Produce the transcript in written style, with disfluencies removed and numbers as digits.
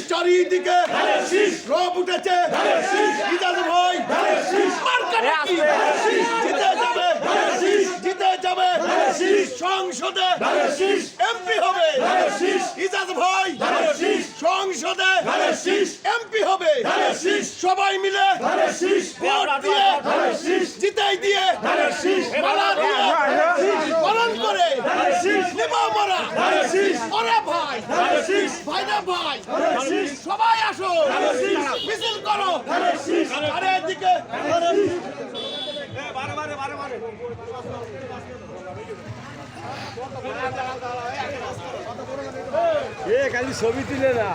চারিদিকে রব উঠেছে। ইজাজ ভাই জিতে যাবে, জিতে যাবে, সংসদে এমপি হবে। ইজাজ ভাই সংসদে এমপি হবে। সবাই মিলে ভোট দিয়ে জিতাই দিয়ে মালা দিয়ে পালন করে নিবা মারা। ওরে ভাই ভাইরা ভাই সবাই আসো, মিছিল করো। আরে এদিকে খালি ছবি তুলে না।